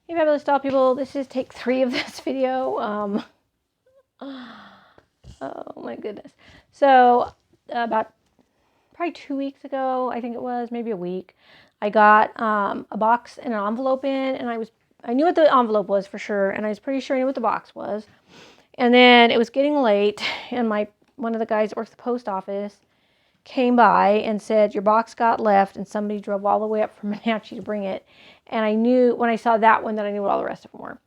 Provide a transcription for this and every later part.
Hey fabulous doll people, this is take 3 of this video. Oh my goodness. So about probably 2 weeks ago, I think it was, maybe a week, I got a box and an envelope in, and I knew what the envelope was for sure, and I was pretty sure I knew what the box was. And then it was getting late, and one of the guys that works at the post office came by and said, your box got left, and somebody drove all the way up from Wenatchee to bring it. And I knew when I saw that one that I knew what all the rest of them were.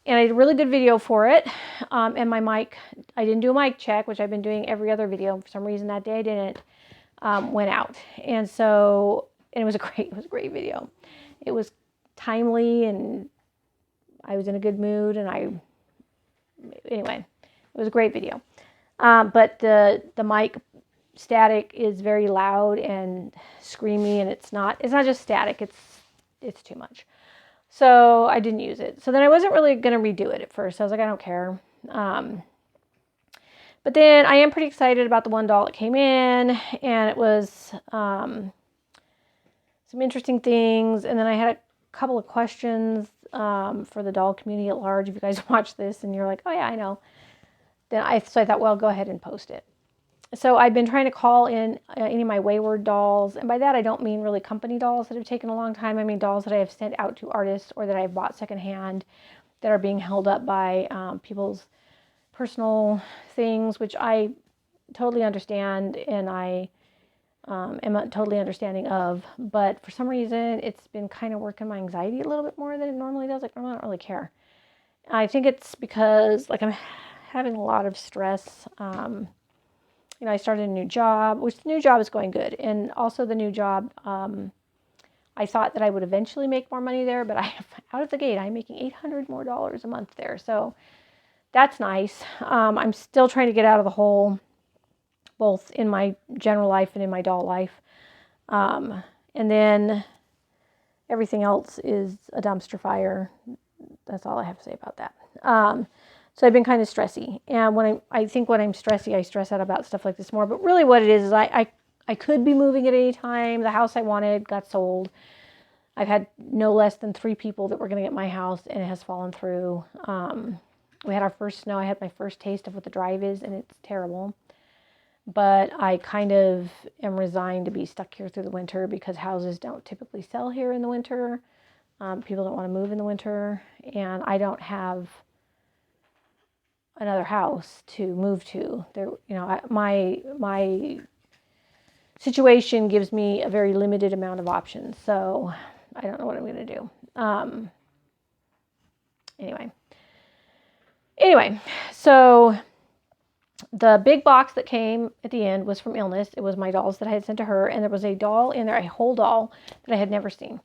And I did a really good video for it. And my mic, I didn't do a mic check, which I've been doing every other video. For some reason that day I didn't, went out. And so, and it was a great video. It was timely, and I was in a good mood, and anyway, it was a great video. But the mic static is very loud and screamy, and it's not just static, it's too much. So I didn't use it. So then I wasn't really going to redo it at first. I was like, I don't care. But then I am pretty excited about the one doll that came in, and it was some interesting things. And then I had a couple of questions for the doll community at large. If you guys watch this and you're like, oh yeah, I know. So I thought, well, go ahead and post it. So I've been trying to call in any of my wayward dolls. And by that, I don't mean really company dolls that have taken a long time. I mean dolls that I have sent out to artists or that I've bought secondhand that are being held up by people's personal things, which I totally understand, and I am totally understanding of. But for some reason, it's been kind of working my anxiety a little bit more than it normally does. Like, normally I don't really care. I think it's because, like, I'm having a lot of stress. I started a new job, which the new job is going good. And also the new job, I thought that I would eventually make more money there, but out of the gate, I'm making $800 more a month there. So that's nice. I'm still trying to get out of the hole, both in my general life and in my doll life. And then everything else is a dumpster fire. That's all I have to say about that. So I've been kind of stressy. And when I think when I'm stressy, I stress out about stuff like this more. But really what it is I could be moving at any time. The house I wanted got sold. I've had no less than 3 people that were going to get my house, and it has fallen through. We had our first snow. I had my first taste of what the drive is, and it's terrible. But I kind of am resigned to be stuck here through the winter because houses don't typically sell here in the winter. People don't want to move in the winter, and I don't have another house to move to. There, my situation gives me a very limited amount of options, so I don't know what I'm going to do. Anyway, so the big box that came at the end was from Illness. It was my dolls that I had sent to her, and there was a doll in there, a whole doll that I had never seen.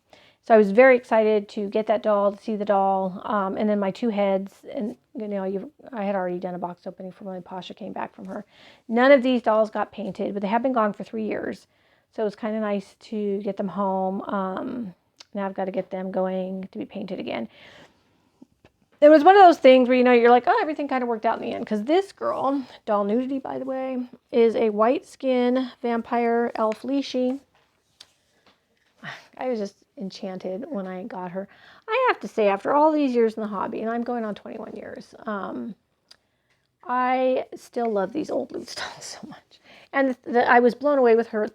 So I was very excited to get that doll, to see the doll, and then my 2 heads. And I had already done a box opening for when Pasha came back from her. None of these dolls got painted, but they have been gone for 3 years. So it was kind of nice to get them home. Now I've got to get them going to be painted again. It was one of those things where, you're like, oh, everything kind of worked out in the end. Because this girl, doll nudity, by the way, is a white skin vampire elf Lishe. I was just enchanted when I got her. I have to say, after all these years in the hobby, and I'm going on 21 years, I still love these old Luts dolls so much. And I was blown away with her,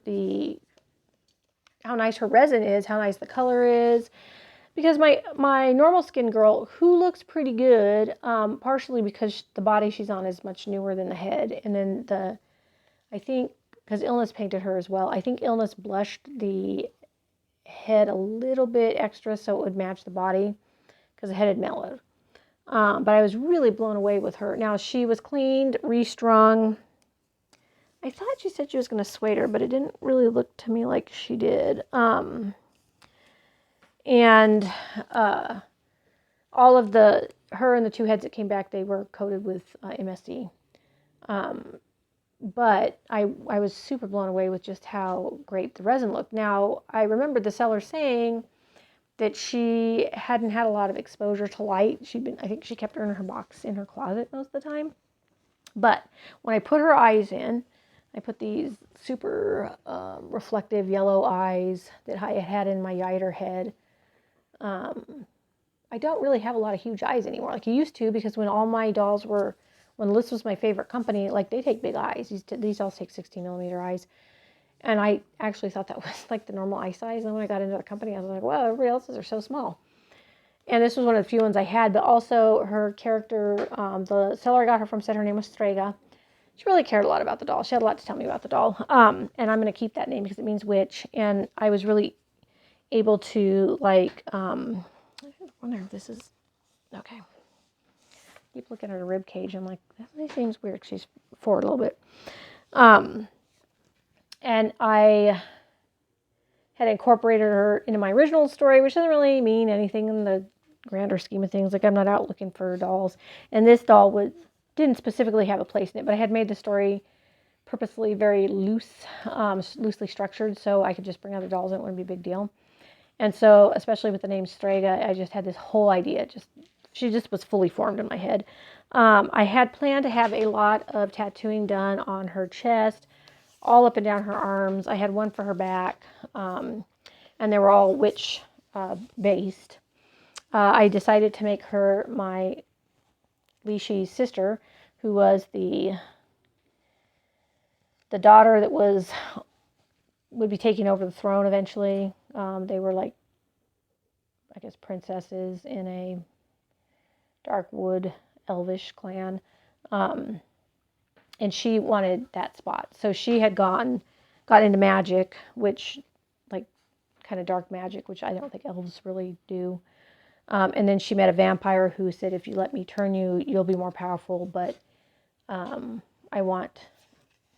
how nice her resin is, how nice the color is. Because my normal skin girl, who looks pretty good, partially because the body she's on is much newer than the head. And then I think, because Illness painted her as well, I think Illness blushed the head a little bit extra so it would match the body because the head had mellowed. But I was really blown away with her. Now, she was cleaned, restrung. I thought she said she was going to suede her, but it didn't really look to me like she did. And all of her and the 2 heads that came back, they were coated with MSD. But I was super blown away with just how great the resin looked. Now, I remember the seller saying that she hadn't had a lot of exposure to light. I think she kept her in her box in her closet most of the time. But when I put her eyes in, I put these super reflective yellow eyes that I had in my Yider head. I don't really have a lot of huge eyes anymore. Like I used to, because when all my dolls were, when Luts was my favorite company, like they take big eyes. These dolls take 16 millimeter eyes. And I actually thought that was like the normal eye size. And when I got into the company, I was like, wow, everybody else's are so small. And this was one of the few ones I had, but also her character, the seller I got her from said her name was Strega. She really cared a lot about the doll. She had a lot to tell me about the doll. And I'm going to keep that name because it means witch. And I was really able to, like, I wonder if this is, okay. Keep looking at her rib cage. I'm like, that seems weird. She's forward a little bit. And I had incorporated her into my original story, which doesn't really mean anything in the grander scheme of things. Like, I'm not out looking for dolls. And this doll didn't specifically have a place in it, but I had made the story purposely very loose, loosely structured, so I could just bring other dolls in. It wouldn't be a big deal. And so, especially with the name Strega, I just had this whole idea. She just was fully formed in my head. I had planned to have a lot of tattooing done on her chest, all up and down her arms. I had one for her back, and they were all witch based. I decided to make her my Lishe's sister, who was the daughter that would be taking over the throne eventually. They were like, I guess, princesses in a Darkwood elvish clan. And she wanted that spot. So she had got into magic, which, like, kind of dark magic, which I don't think elves really do. And then she met a vampire who said, if you let me turn you, you'll be more powerful, but I want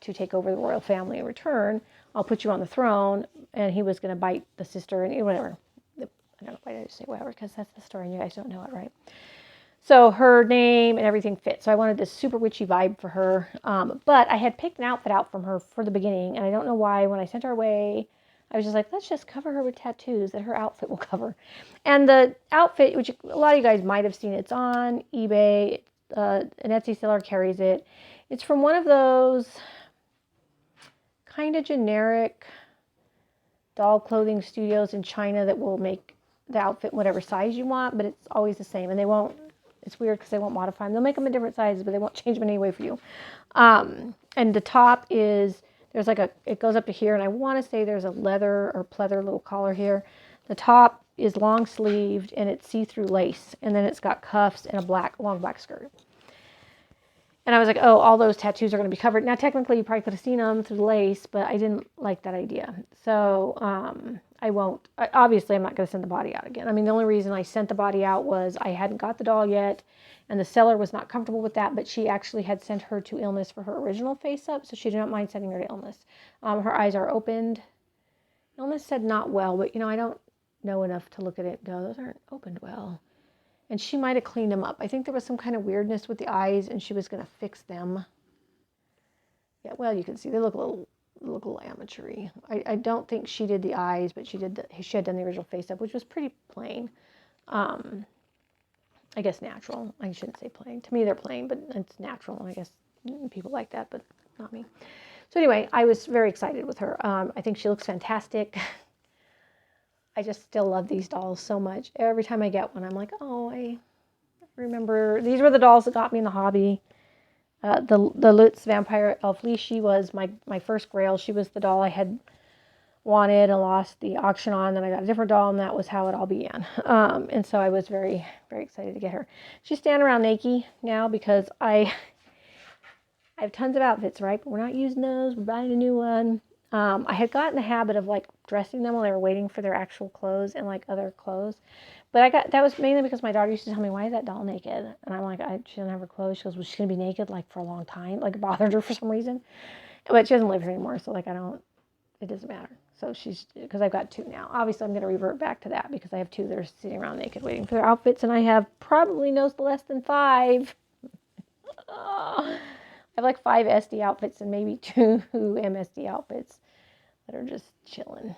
to take over the royal family in return. I'll put you on the throne. And he was going to bite the sister and whatever. I don't know why I just say whatever, because that's the story and you guys don't know it, right? So her name and everything fit. So I wanted this super witchy vibe for her. But I had picked an outfit out from her for the beginning. And I don't know why, when I sent her away, I was just like, let's just cover her with tattoos that her outfit will cover. And the outfit, which a lot of you guys might have seen, it's on eBay. An Etsy seller carries it. It's from one of those kind of generic doll clothing studios in China that will make the outfit whatever size you want, but it's always the same. And they won't, it's weird because they won't modify them. They'll make them in different sizes, but they won't change them in any way for you. And the top is, there's like it goes up to here, and I want to say there's a leather or pleather little collar here. The top is long sleeved, and it's see-through lace, and then it's got cuffs and a long black skirt. And I was like, oh, all those tattoos are going to be covered. Now, technically, you probably could have seen them through the lace, but I didn't like that idea. So I won't. Obviously, I'm not going to send the body out again. I mean, the only reason I sent the body out was I hadn't got the doll yet, and the seller was not comfortable with that, but she actually had sent her to Illness for her original Faceup, so she did not mind sending her to Illness. Her eyes are opened. Illness said not well, but, I don't know enough to look at it and go, those aren't opened well. And she might have cleaned them up. I think there was some kind of weirdness with the eyes, and she was going to fix them. Yeah, well, you can see they look a little amateur-y. I don't think she did the eyes, but she had done the original Faceup, which was pretty plain. I guess natural. I shouldn't say plain. To me, they're plain, but it's natural. I guess people like that, but not me. So anyway, I was very excited with her. I think she looks fantastic. I just still love these dolls so much. Every time I get one, I'm like, oh, I remember. These were the dolls that got me in the hobby. The Luts Vampire Elf Lishe was my first grail. She was the doll I had wanted and lost the auction on. Then I got a different doll, and that was how it all began. And so I was very, very excited to get her. She's standing around naked now because I have tons of outfits, right? But we're not using those. We're buying a new one. I had gotten the habit of like dressing them while they were waiting for their actual clothes and like other clothes. But that was mainly because my daughter used to tell me, why is that doll naked? And I'm like, she doesn't have her clothes. She goes, well, she's going to be naked like for a long time. Like it bothered her for some reason. But she doesn't live here anymore. So like it doesn't matter. So because I've got two now. Obviously I'm going to revert back to that because I have two that are sitting around naked waiting for their outfits. And I have probably no less than 5. I have like 5 SD outfits and maybe 2 MSD outfits that are just chilling.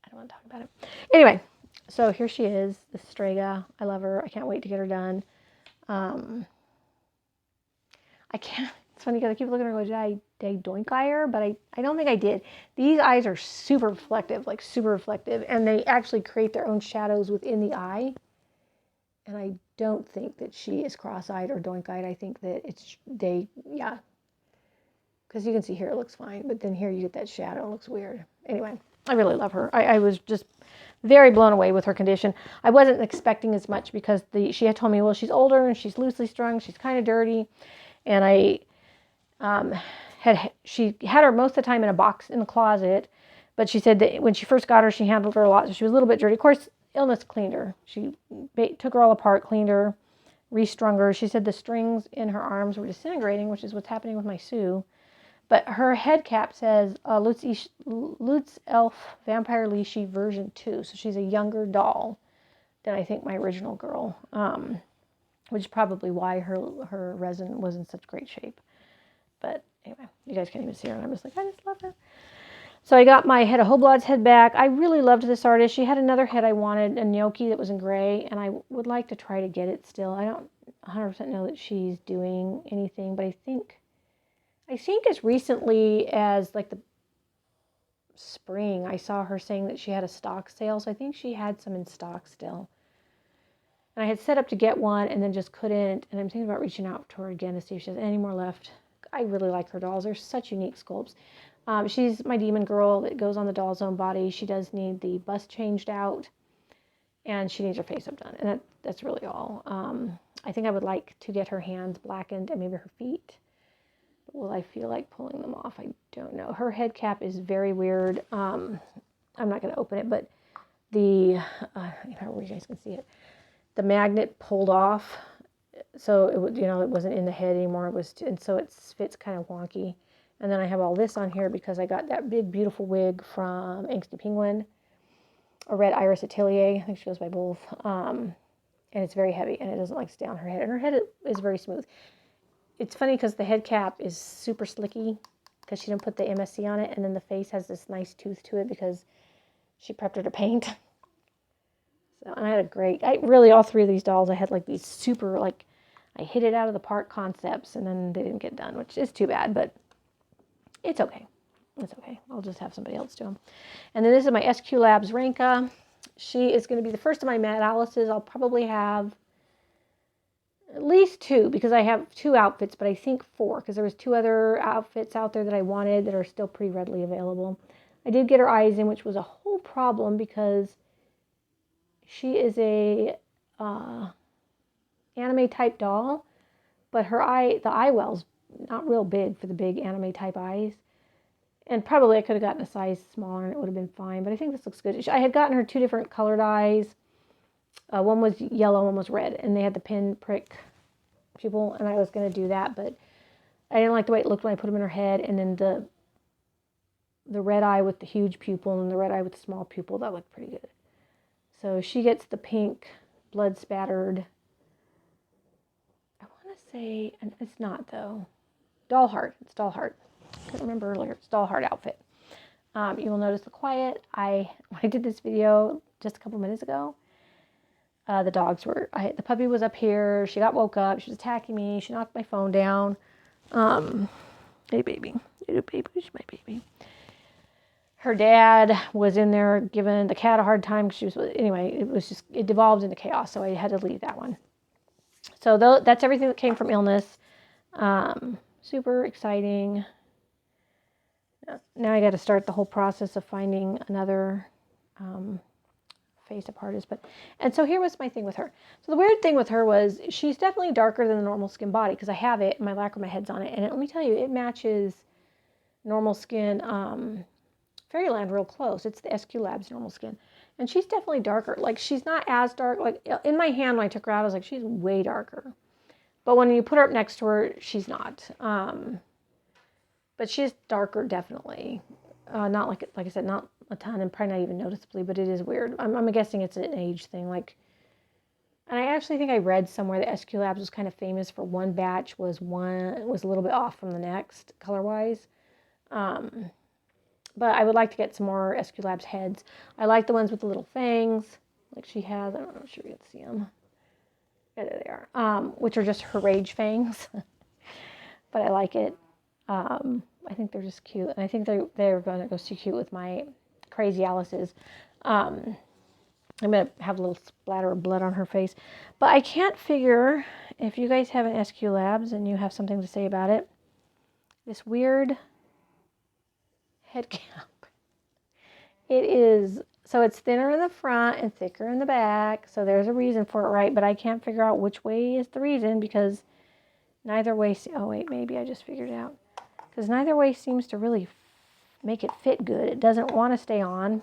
I don't want to talk about it. Anyway, so here she is, the Strega. I love her. I can't wait to get her done. I can't. It's funny because I keep looking at her and go, did I doink eye her, but I don't think I did. These eyes are super reflective, like super reflective, and they actually create their own shadows within the eye. And I don't think that she is cross-eyed or doink-eyed. I think that yeah. Because you can see here it looks fine, but then here you get that shadow. It looks weird. Anyway, I really love her. I was just very blown away with her condition. I wasn't expecting as much because she had told me, well, she's older and she's loosely strung. She's kind of dirty. And she had her most of the time in a box in the closet. But she said that when she first got her, she handled her a lot. So she was a little bit dirty. Of course, illness cleaned her. She took her all apart, cleaned her, restrung her. She said the strings in her arms were disintegrating, which is what's happening with my Sue. But her head cap says Luts Elf Vampire Lishe version 2. So she's a younger doll than I think my original girl, which is probably why her resin was in such great shape. But anyway, you guys can't even see her. And I'm just like, I just love her. So I got my Heddah Hoblod's head back. I really loved this artist. She had another head I wanted, a gnocchi that was in gray, and I would like to try to get it still. I don't 100% know that she's doing anything, but I think as recently as like the spring, I saw her saying that she had a stock sale, so I think she had some in stock still. And I had set up to get one and then just couldn't, and I'm thinking about reaching out to her again to see if she has any more left. I really like her dolls. They're such unique sculpts. She's my demon girl that goes on the doll's own body. She does need the bust changed out, and she needs her face up done, and that's really all. I think I would like to get her hands blackened and maybe her feet. Will I feel like pulling them off? I don't know. Her head cap is very weird. I'm not going to open it, but you guys can see it. The magnet pulled off, so it would, it wasn't in the head anymore. And so it fits kind of wonky. And then I have all this on here because I got that big, beautiful wig from Angsty Penguin, a Red Iris Atelier. I think she goes by both. And it's very heavy, and it doesn't like stay on her head. And her head is very smooth. It's funny because the head cap is super slicky because she didn't put the MSC on it, and then the face has this nice tooth to it because she prepped her to paint. So, and I had all three of these dolls, I had like these super, like, I hit it out of the park concepts, and then they didn't get done, which is too bad, but it's okay. It's okay. I'll just have somebody else do them. And then this is my SQ Labs Ranka. She is going to be the first of my Mad Alices. I'll probably have at least 2, because I have 2 outfits, but I think 4, because there was 2 other outfits out there that I wanted that are still pretty readily available. I did get her eyes in, which was a whole problem because she is a anime type doll, but the eye well's not real big for the big anime type eyes. And probably I could have gotten a size smaller and it would have been fine, but I think this looks good. I had gotten her 2 different colored eyes. One was yellow, one was red, and they had the pin prick pupil, and I was going to do that, but I didn't like the way it looked when I put them in her head, and then the red eye with the huge pupil and the red eye with the small pupil, that looked pretty good. So she gets the pink, blood spattered, I want to say, and it's not though, doll heart. It's doll heart. I couldn't remember earlier. It's doll heart outfit. You will notice the quiet. When I did this video just a couple minutes ago, the puppy was up here. She got woke up. She was attacking me. She knocked my phone down. Hey, baby. Hey, baby. She's my baby. Her dad was in there giving the cat a hard time. Anyway, it devolved into chaos, so I had to leave that one. So that's everything that came from illness. Super exciting. Now I got to start the whole process of finding another Faceup artist. And so here was my thing with her. So the weird thing with her was she's definitely darker than the normal skin body because I have it and my lacrima head's on it. And let me tell you, it matches normal skin Fairyland real close. It's the SQ Labs normal skin. And she's definitely darker. Like, she's not as dark. Like, in my hand when I took her out, I was like, she's way darker. But when you put her up next to her, she's not. But she's darker, definitely. Not like I said, not a ton, and probably not even noticeably, but it is weird. I'm guessing it's an age thing. And I actually think I read somewhere that SQ Labs was kind of famous for one batch was a little bit off from the next, color-wise. But I would like to get some more SQ Labs heads. I like the ones with the little fangs, like she has. I'm not sure you can see them. Yeah, there they are. Which are just her rage fangs. But I like it. I think they're just cute. And I think they're going to go so cute with my Crazy Alice's. I'm going to have a little splatter of blood on her face. But I can't figure, if you guys have an SQ Labs and you have something to say about it, this weird head cap. It is, so it's thinner in the front and thicker in the back. So there's a reason for it, right? But I can't figure out which way is the reason because neither way, oh wait, maybe I just figured it out. Because neither way seems to really make it fit good. It doesn't want to stay on.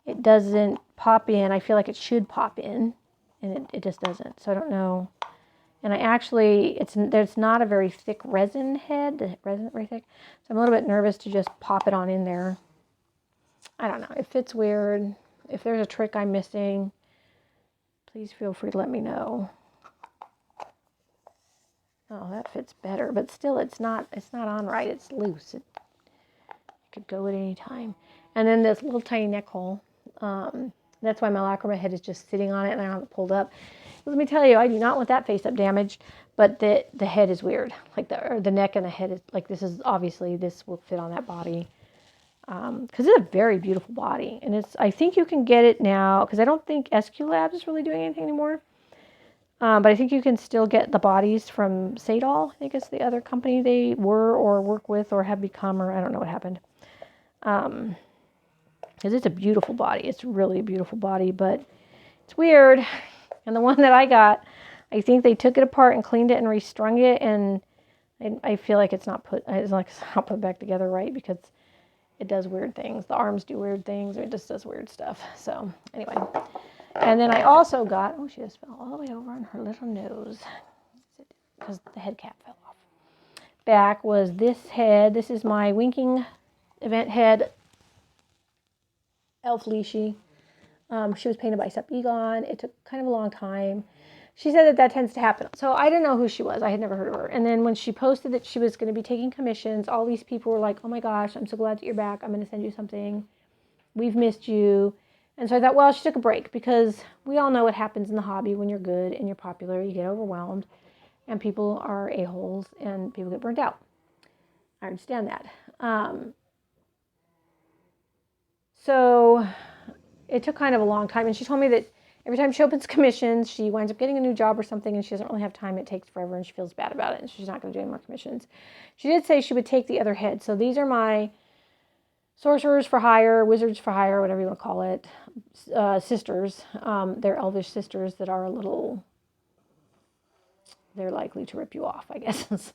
It doesn't pop in. I feel like it should pop in, and it just doesn't. So I don't know. And I actually, there's not a very thick resin head. The resin isn't very thick. So I'm a little bit nervous to just pop it on in there. I don't know. It fits weird. If there's a trick I'm missing, please feel free to let me know. Oh, that fits better, but still it's not on right. It's loose. It could go at any time. And then this little tiny neck hole. That's why my lacromat head is just sitting on it and I don't have it pulled up. Let me tell you, I do not want that face up damaged, but the head is weird. Like the neck and the head is like, this will fit on that body. Because it's a very beautiful body. And I think you can get it now, because I don't think SQ Labs is really doing anything anymore. But I think you can still get the bodies from Sadal. I think it's the other company they were or work with or have become, or I don't know what happened. Because it's a beautiful body. It's really a beautiful body, but it's weird. And the one that I got, I think they took it apart and cleaned it and restrung it, and I feel like it's not put back together right because it does weird things. The arms do weird things. It just does weird stuff. So anyway, and then I also got, oh, she just fell all the way over on her little nose because the head cap fell off. Back was this head. This is my winking event head. Elf Lishe. She was painted by Sup Egon. It took kind of a long time. She said that tends to happen. So I didn't know who she was. I had never heard of her. And then when she posted that she was going to be taking commissions, all these people were like, oh my gosh, I'm so glad that you're back. I'm going to send you something. We've missed you. And so I thought, well, she took a break because we all know what happens in the hobby when you're good and you're popular. You get overwhelmed and people are a-holes and people get burnt out. I understand that. So it took kind of a long time. And she told me that every time she opens commissions, she winds up getting a new job or something, and she doesn't really have time. It takes forever, and she feels bad about it, and she's not going to do any more commissions. She did say she would take the other head. So these are my sorcerers for hire, wizards for hire, whatever you want to call it, sisters. They're elvish sisters that are they're likely to rip you off, I guess.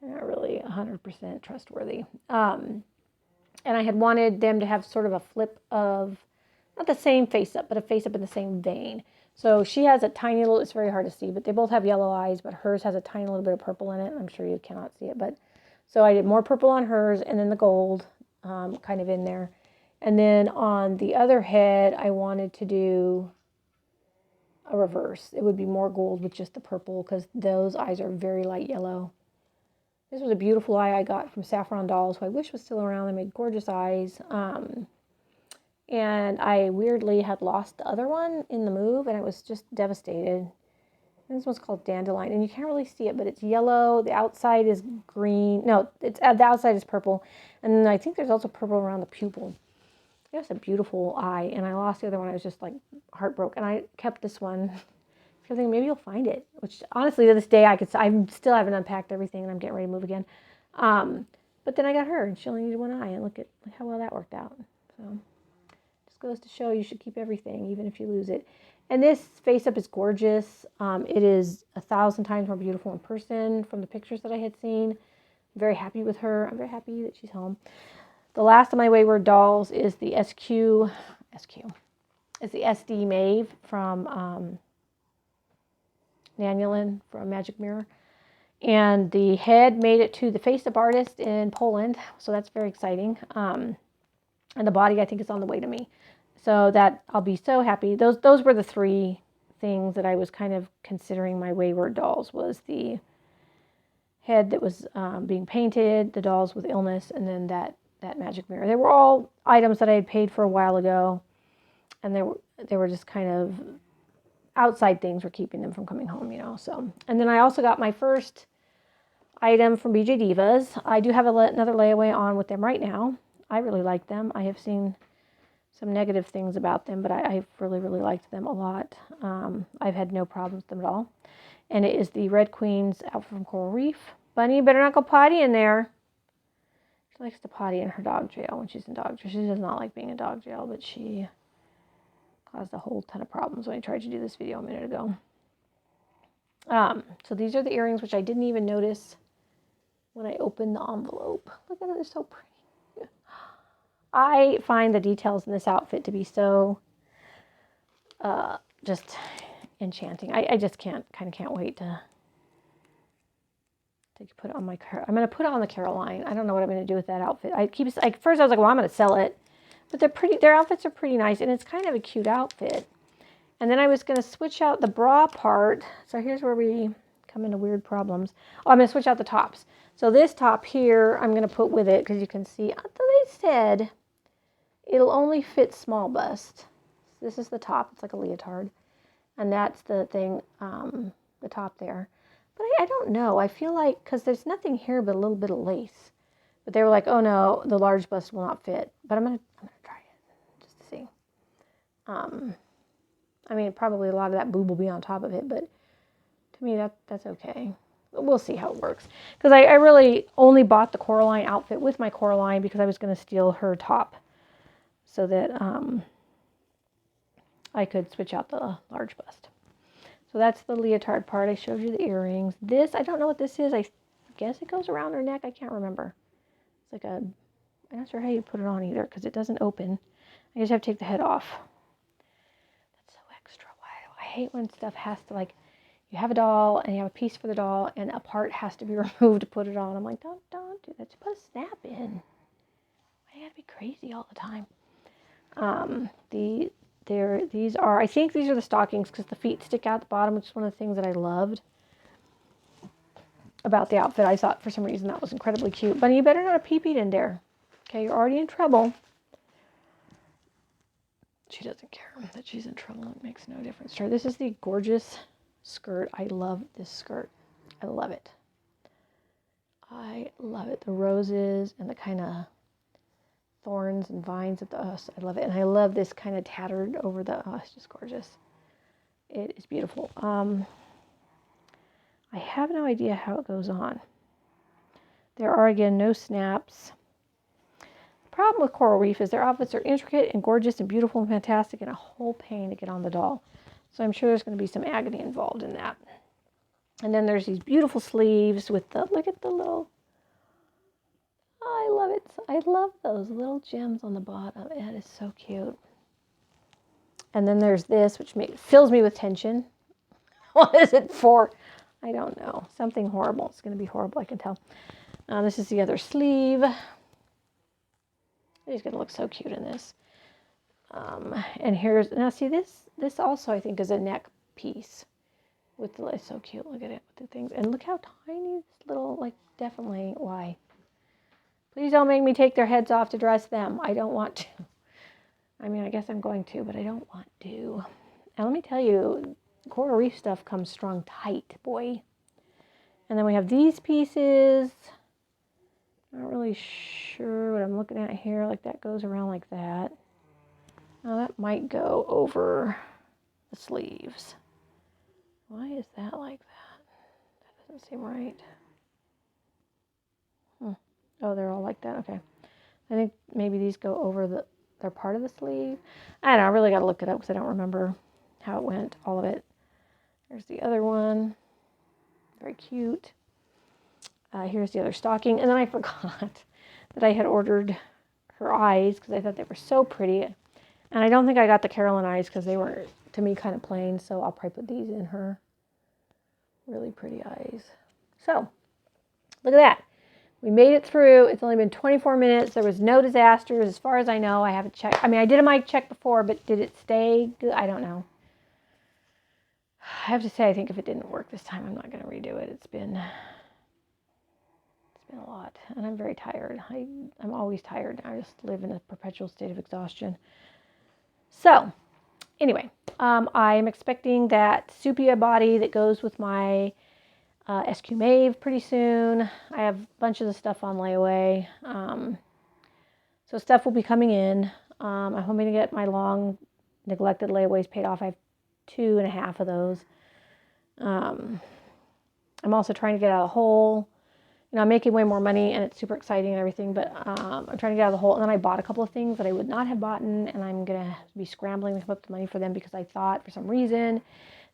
They're not really 100% trustworthy. And I had wanted them to have sort of a flip of, not the same face up, but a face up in the same vein. So she has a tiny little, it's very hard to see, but they both have yellow eyes, but hers has a tiny little bit of purple in it. I'm sure you cannot see it, but so I did more purple on hers and then the gold kind of in there. And then on the other head, I wanted to do a reverse. It would be more gold with just the purple because those eyes are very light yellow. This was a beautiful eye I got from Saffron Dolls, who I wish was still around. They made gorgeous eyes. And I weirdly had lost the other one in the move, and I was just devastated. And this one's called Dandelion, and you can't really see it, but it's yellow. The outside is green. No, the outside is purple. And then I think there's also purple around the pupil. It's a beautiful eye, and I lost the other one. I was just like heartbroken. I kept this one. I was thinking maybe you'll find it, which honestly to this day I still haven't unpacked everything and I'm getting ready to move again. But then I got her and she only needed one eye and look how well that worked out. So just goes to show you should keep everything even if you lose it. And this face up is gorgeous. It is 1,000 times more beautiful in person from the pictures that I had seen. I'm very happy with her. I'm very happy that she's home. The last of my Wayward dolls is the SQ. It's the SD Maeve from Nanulin from Magic Mirror. And the head made it to the face-up artist in Poland, so that's very exciting. And the body, I think, is on the way to me. So that I'll be so happy. Those were the three things that I was kind of considering my Wayward dolls, was the head that was being painted, the dolls with illness, and then that Magic Mirror. They were all items that I had paid for a while ago, and they were just kind of outside things were keeping them from coming home, So, and then I also got my first item from BJDivas. I do have another layaway on with them right now. I really like them. I have seen some negative things about them, but I've really, really liked them a lot. I've had no problems with them at all. And it is the Red Queen's outfit from Coral Reef. Bunny, you better not go potty in there. She likes to potty in her dog jail when she's in dog jail. She does not like being in dog jail, but she caused a whole ton of problems when I tried to do this video a minute ago. So these are the earrings, which I didn't even notice when I opened the envelope. Look at it, they're so pretty. I find the details in this outfit to be so just enchanting. I just can't wait to put it on my car. I'm going to put it on the Caroline. I don't know what I'm going to do with that outfit. First I was like, well, I'm going to sell it. But they're pretty. Their outfits are pretty nice, and it's kind of a cute outfit. And then I was going to switch out the bra part. So here's where we come into weird problems. Oh, I'm going to switch out the tops. So this top here, I'm going to put with it because you can see. They said it'll only fit small bust. This is the top. It's like a leotard, and that's the thing, the top there. But I don't know. I feel like because there's nothing here but a little bit of lace. But they were like, oh no, the large bust will not fit. But I'm gonna try it just to see. I mean, probably a lot of that boob will be on top of it, but to me that's okay. But we'll see how it works. Because I really only bought the Coraline outfit with my Coraline because I was gonna steal her top so that I could switch out the large bust. So that's the leotard part. I showed you the earrings. This, I don't know what this is. I guess it goes around her neck. I can't remember. It's like I'm not sure how you put it on either because it doesn't open. I just have to take the head off. That's so extra. Why? I hate when stuff has to, like, you have a doll and you have a piece for the doll and a part has to be removed to put it on. I'm like, don't do that. Just put a snap in. Why do you gotta be crazy all the time? These are, I think these are the stockings because the feet stick out the bottom, which is one of the things that I loved about the outfit. I thought for some reason that was incredibly cute. Bunny, you better not have pee-peed in there. Okay, you're already in trouble. She doesn't care that she's in trouble. It makes no difference to her. This is the gorgeous skirt. I love this skirt. I love it. I love it. The roses and the kind of thorns and vines at the I love it. And I love this kind of tattered over the it's just gorgeous. It is beautiful. I have no idea how it goes on. There are, again, no snaps. The problem with Coral Reef is their outfits are intricate and gorgeous and beautiful and fantastic and a whole pain to get on the doll. So I'm sure there's going to be some agony involved in that. And then there's these beautiful sleeves with the, look at the little, I love it. I love those little gems on the bottom. It is so cute. And then there's this, which fills me with tension. What is it for? I don't know. Something horrible. It's going to be horrible, I can tell. This is the other sleeve. He's going to look so cute in this. And here's, now see this also I think is a neck piece. With the, it's so cute. Look at it with the things. And look how tiny this little, like, definitely, why? Please don't make me take their heads off to dress them. I don't want to. I mean, I guess I'm going to, but I don't want to. And let me tell you, Coral Reef stuff comes strung tight, boy. And then we have these pieces. Not really sure what I'm looking at here. Like that goes around like that. Now that might go over the sleeves. Why is that like that? That doesn't seem right. Oh, they're all like that. Okay. I think maybe these go over they're part of the sleeve. I don't know. I really got to look it up because I don't remember how it went, all of it. There's the other one. Very cute. Here's the other stocking. And then I forgot that I had ordered her eyes because I thought they were so pretty. And I don't think I got the Carolyn eyes because they were, to me, kind of plain. So I'll probably put these in her really pretty eyes. So, look at that. We made it through. It's only been 24 minutes. There was no disasters as far as I know. I haven't checked. I mean, I did a mic check before, but did it stay good? I don't know. I have to say, I think if it didn't work this time, I'm not going to redo it. It's been a lot, and I'm very tired. I'm always tired. I just live in a perpetual state of exhaustion. So, anyway, I'm expecting that sepia body that goes with my SQ Mave pretty soon. I have a bunch of the stuff on layaway. So stuff will be coming in. I'm hoping to get my long neglected layaways paid off. I have 2.5 of those. I'm also trying to get out of the hole. You know, I'm making way more money and it's super exciting and everything, but I'm trying to get out of the hole. And then I bought a couple of things that I would not have bought, and I'm going to be scrambling to come up with money for them because I thought for some reason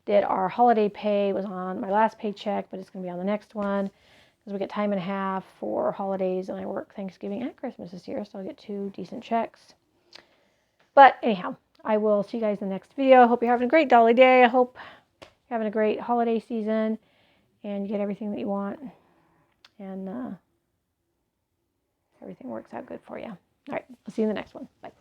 that our holiday pay was on my last paycheck, but it's going to be on the next one because we get time and a half for holidays, and I work Thanksgiving and Christmas this year, so I'll get 2 decent checks. But anyhow, I will see you guys in the next video. I hope you're having a great Dolly Day. I hope you're having a great holiday season and you get everything that you want, and everything works out good for you. All right, I'll see you in the next one. Bye.